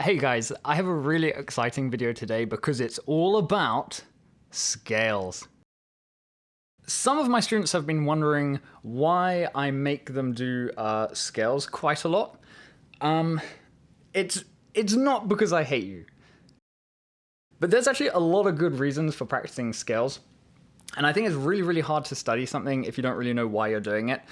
Hey guys, I have a really exciting video today because it's all about scales. Some of my students have been wondering why I make them do scales quite a lot. It's not because I hate you, but there's actually a lot of good reasons for practicing scales. And I think it's really, really hard to study something if you don't really know why you're doing it.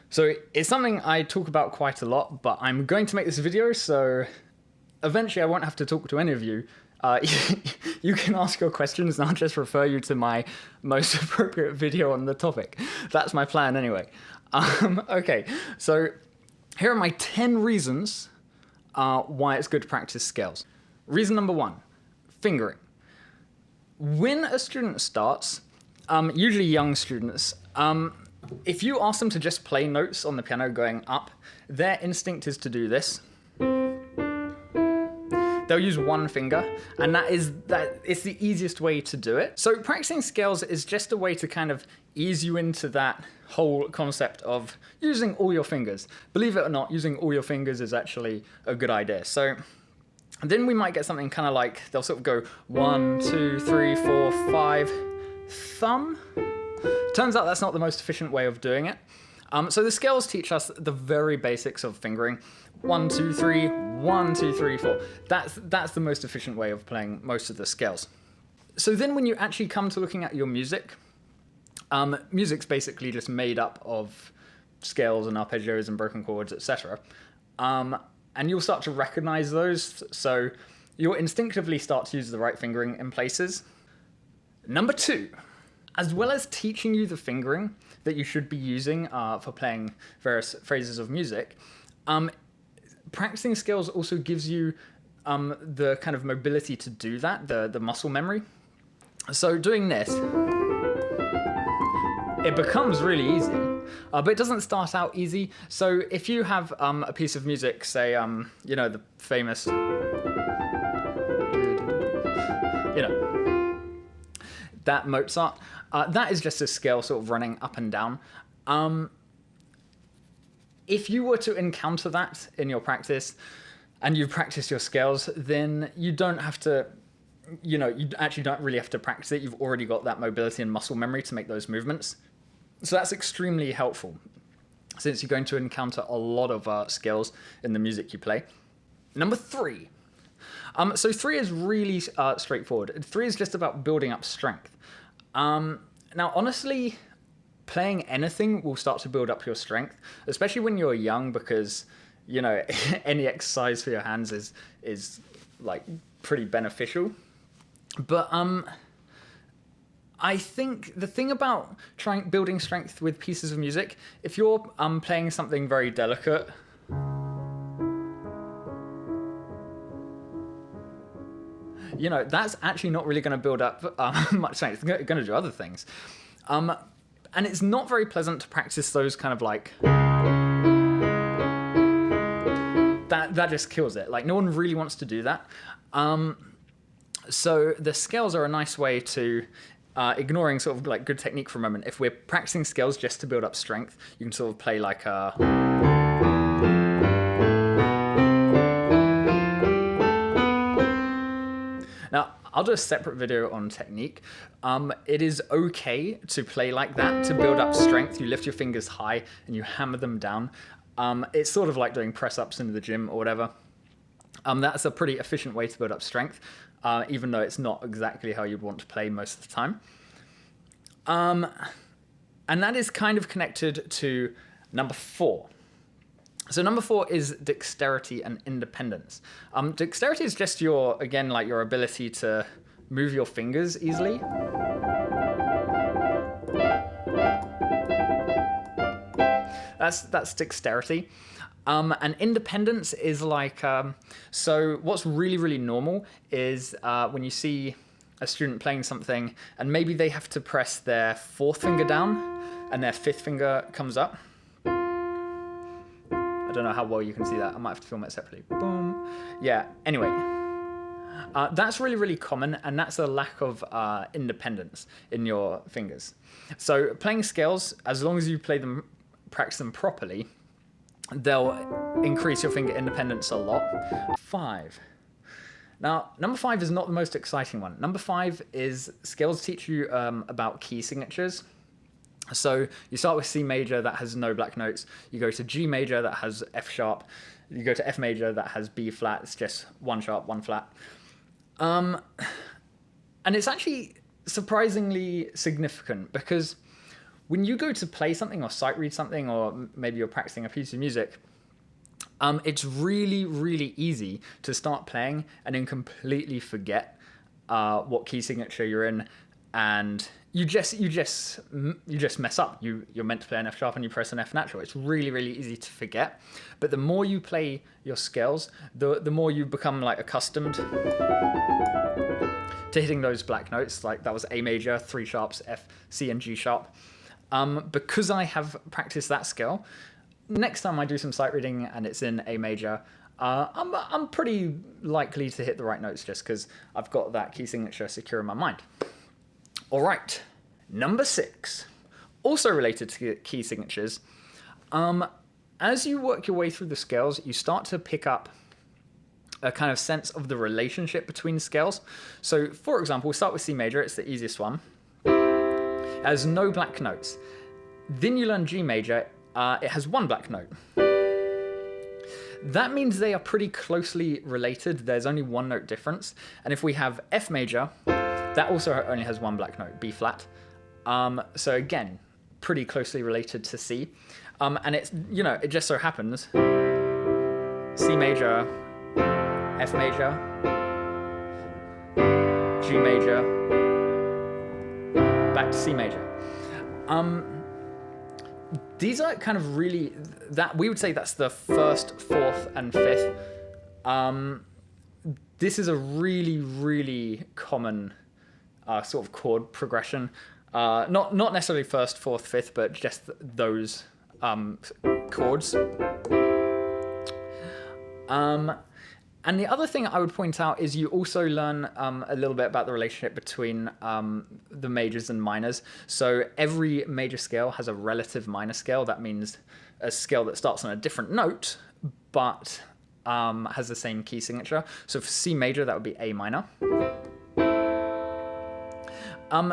So it's something I talk about quite a lot, but I'm going to make this video so eventually I won't have to talk to any of you. You can ask your questions and I'll just refer you to my most appropriate video on the topic. That's my plan anyway. Okay, so here are my 10 reasons why it's good to practice scales. Reason number 1, fingering. When a student starts, usually young students, if you ask them to just play notes on the piano going up, their instinct is to do this. They'll use one finger, and it's the easiest way to do it. So practicing scales is just a way to kind of ease you into that whole concept of using all your fingers. Believe it or not, using all your fingers is actually a good idea. So then we might get something kind of like, they'll sort of go 1, 2, 3, 4, 5, thumb. Turns out that's not the most efficient way of doing it. So the scales teach us the very basics of fingering. 1, 2, 3, 1, 2, 3, 4. That's the most efficient way of playing most of the scales. So then when you actually come to looking at your music, music's basically just made up of scales and arpeggios and broken chords, etc. And you'll start to recognize those, so you'll instinctively start to use the right fingering in places. Number 2, as well as teaching you the fingering that you should be using for playing various phrases of music, practicing scales also gives you the kind of mobility to do that, the muscle memory. So doing this, it becomes really easy, but it doesn't start out easy. So if you have a piece of music, say, you know, the famous, you know, that Mozart, that is just a scale sort of running up and down. If you were to encounter that in your practice and you've practiced your scales, then you don't have to, you know, you actually don't really have to practice it. You've already got that mobility and muscle memory to make those movements. So that's extremely helpful since you're going to encounter a lot of scales in the music you play. Number 3. So 3 is really straightforward. 3 is just about building up strength. Now, honestly, playing anything will start to build up your strength, especially when you're young, because, you know, any exercise for your hands is like pretty beneficial. But I think the thing about building strength with pieces of music, if you're playing something very delicate, you know, that's actually not really going to build up much strength. It's going to do other things. And it's not very pleasant to practice those kind of like, that just kills it. Like, no one really wants to do that. So the scales are a nice way to, ignoring sort of like good technique for a moment. If we're practicing scales just to build up strength, you can sort of play like a, now, I'll do a separate video on technique. It is okay to play like that to build up strength. You lift your fingers high and you hammer them down. It's sort of like doing press-ups in the gym or whatever. That's a pretty efficient way to build up strength, even though it's not exactly how you'd want to play most of the time. And that is kind of connected to number 4. So number 4 is dexterity and independence. Dexterity is just your, again, like your ability to move your fingers easily. That's dexterity. And independence is like, so what's really, really normal is when you see a student playing something and maybe they have to press their 4th finger down and their 5th finger comes up. I don't know how well you can see that. I might have to film it separately. Boom. Yeah, anyway. That's really, really common, and that's a lack of independence in your fingers. So playing scales, as long as you practice them properly, they'll increase your finger independence a lot. 5. Now, number 5 is not the most exciting one. Number 5 is scales teach you about key signatures. So you start with C major, that has no black notes. You go to G major, that has F sharp. You go to F major, that has B flat. It's just one sharp, one flat. And it's actually surprisingly significant because when you go to play something or sight read something, or maybe you're practicing a piece of music, it's really, really easy to start playing and then completely forget what key signature you're in, and you just mess up. You're meant to play an F sharp and you press an F natural. It's really, really easy to forget. But the more you play your scales, the more you become like accustomed to hitting those black notes. Like that was A major, 3 sharps, F, C, and G sharp. Because I have practiced that scale, next time I do some sight reading and it's in A major, I'm pretty likely to hit the right notes just because I've got that key signature secure in my mind. All right, number 6, also related to key signatures. As you work your way through the scales, you start to pick up a kind of sense of the relationship between scales. So, for example, we'll start with C major. It's the easiest one. It has no black notes. Then you learn G major. It has 1 black note. That means they are pretty closely related. There's only 1 note difference. And if we have F major, that also only has 1 black note, B flat. So again, pretty closely related to C. And it's, it just so happens C major, F major, G major, back to C major. These are kind of really, that we would say that's the 1st, 4th, and 5th. This is a really, really common sort of chord progression. Not necessarily 1st, 4th, 5th, but just those chords. And the other thing I would point out is you also learn a little bit about the relationship between the majors and minors. So every major scale has a relative minor scale. That means a scale that starts on a different note, but has the same key signature. So for C major, that would be A minor.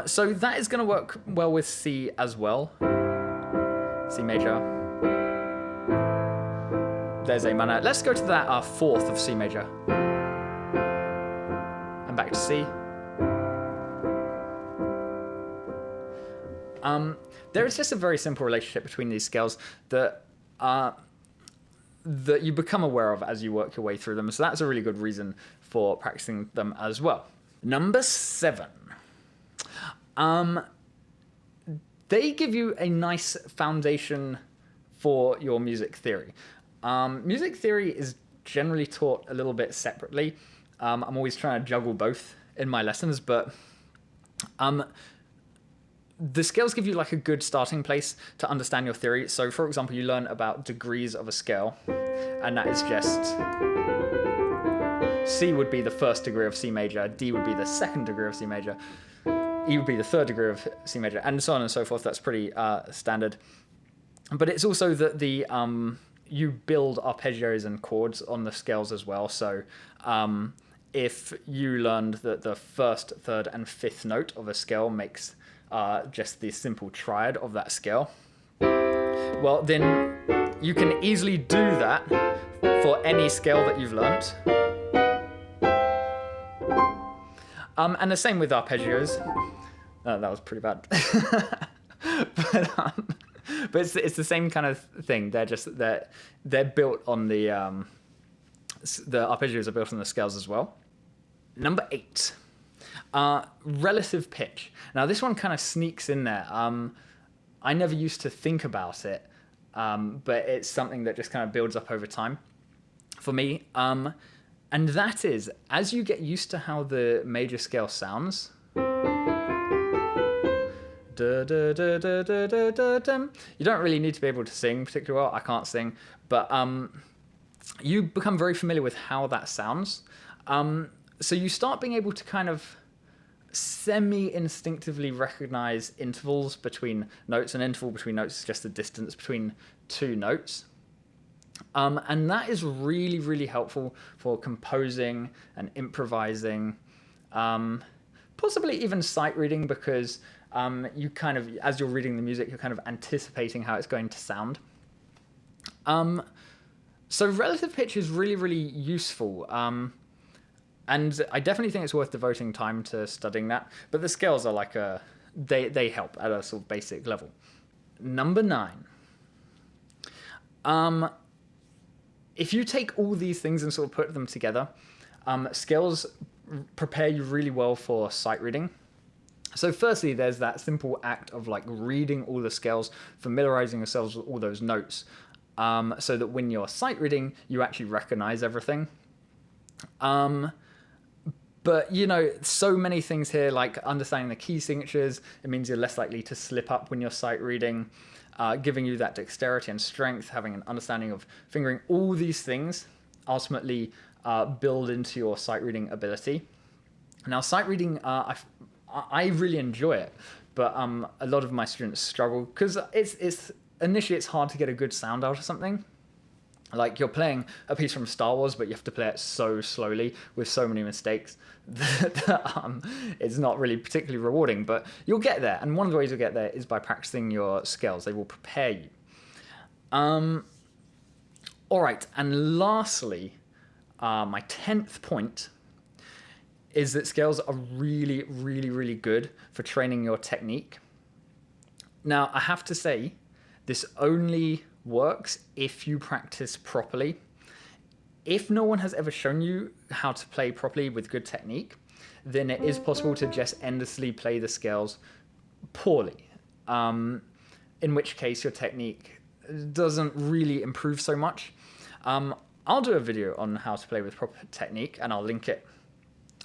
So that is going to work well with C as well. C major. There's A minor. Let's go to that 4th of C major. And back to C. There is just a very simple relationship between these scales that you become aware of as you work your way through them. So that's a really good reason for practicing them as well. Number 7. They give you a nice foundation for your music theory. Music theory is generally taught a little bit separately. I'm always trying to juggle both in my lessons, but the scales give you like a good starting place to understand your theory. So for example, you learn about degrees of a scale, and that is just C would be the 1st degree of C major, D would be the 2nd degree of C major, E would be the 3rd degree of C major, and so on and so forth. That's pretty standard. But it's also that the you build arpeggios and chords on the scales as well. So if you learned that the 1st, 3rd, and 5th note of a scale makes just the simple triad of that scale, well, then you can easily do that for any scale that you've learnt. And the same with arpeggios. That was pretty bad. But it's the same kind of thing. They're built on the arpeggios are built on the scales as well. Number 8, relative pitch. Now this one kind of sneaks in there. I never used to think about it, but it's something that just kind of builds up over time for me. And that is, as you get used to how the major scale sounds, you don't really need to be able to sing particularly well. I can't sing, but you become very familiar with how that sounds. So you start being able to kind of semi-instinctively recognize intervals between notes. An interval between notes is just the distance between 2 notes. And that is really, really helpful for composing and improvising, possibly even sight reading, because you kind of, as you're reading the music, you're kind of anticipating how it's going to sound. So relative pitch is really, really useful. And I definitely think it's worth devoting time to studying that. But the scales are like they help at a sort of basic level. Number 9. If you take all these things and sort of put them together, scales prepare you really well for sight reading. So firstly, there's that simple act of like reading all the scales, familiarizing yourselves with all those notes, so that when you're sight reading, you actually recognize everything. But, you know, so many things here, like understanding the key signatures. It means you're less likely to slip up when you're sight reading, giving you that dexterity and strength, having an understanding of fingering. All these things ultimately build into your sight reading ability. Now, sight reading, I really enjoy it, but a lot of my students struggle because initially it's hard to get a good sound out of something. Like, you're playing a piece from Star Wars, but you have to play it so slowly with so many mistakes that it's not really particularly rewarding, but you'll get there. And one of the ways you'll get there is by practicing your scales. They will prepare you. All right, and lastly, my 10th point is that scales are really, really, really good for training your technique. Now, I have to say, this only works if you practice properly. If no one has ever shown you how to play properly with good technique, then it is possible to just endlessly play the scales poorly, in which case your technique doesn't really improve so much. I'll do a video on how to play with proper technique, and I'll link it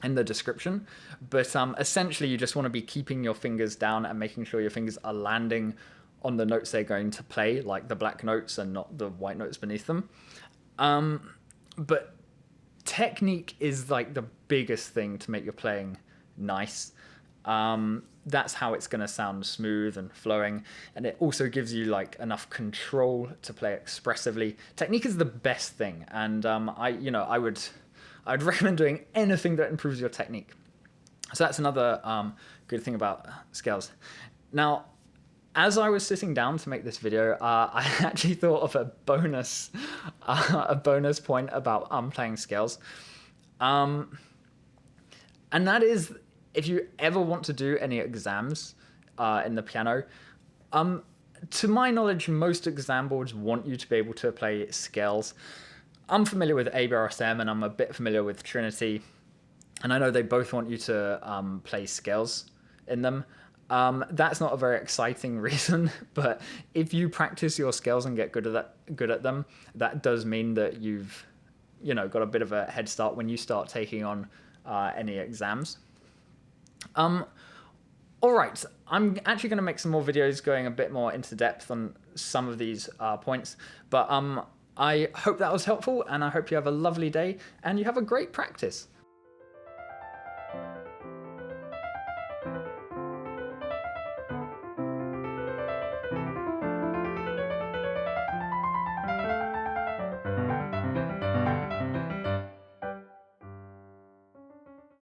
in the description. But essentially, you just want to be keeping your fingers down and making sure your fingers are landing on the notes they're going to play, like the black notes and not the white notes beneath them. But technique is like the biggest thing to make your playing nice. That's how it's going to sound smooth and flowing, and it also gives you like enough control to play expressively. Technique is the best thing, and I would recommend doing anything that improves your technique. So that's another good thing about scales. Now, as I was sitting down to make this video, I actually thought of a bonus point about playing scales, and that is, if you ever want to do any exams in the piano, to my knowledge, most exam boards want you to be able to play scales. I'm familiar with ABRSM, and I'm a bit familiar with Trinity, and I know they both want you to play scales in them. That's not a very exciting reason, but if you practice your scales and get good at them, that does mean that you've, got a bit of a head start when you start taking on any exams. All right, I'm actually going to make some more videos going a bit more into depth on some of these points, but I hope that was helpful, and I hope you have a lovely day and you have a great practice.